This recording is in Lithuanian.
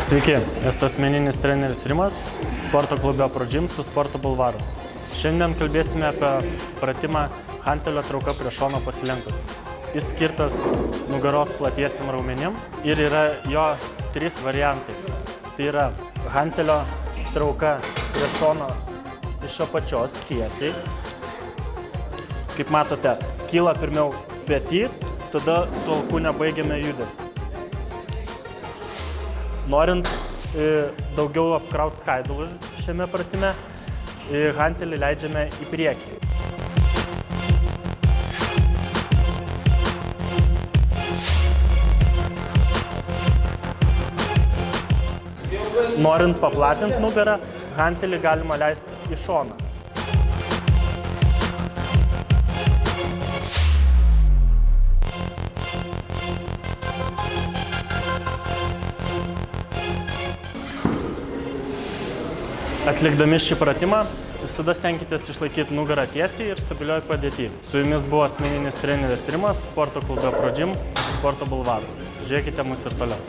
Sveiki, esu asmeninis treneris Rimas, sporto klube ProGym su Sporto bulvaru. Šiandien kalbėsime apie pratimą hantelio trauka prie šono pasilenkus. Jis skirtas nugaros platiesiam raumenim ir yra jo 3 variantai. Tai yra hantelio trauka prie šono iš apačios tiesiai. Kaip matote, kyla pirmiau petys, tada su alkūne baigiame judesį. Norint daugiau apkrauti skaidulų šiame pratime, hantelį leidžiame į priekį. Norint paplatinti nugarą, hantelį galima leisti į šoną. Atlikdami šį pratimą, visada stenkitės išlaikyti nugarą tiesiai ir stabilioj padėty. Su jumis buvo asmeninis treneris Rimas, sporto klube ProGym, Sporto bulvaru. Žiūrėkite mus ir toliau.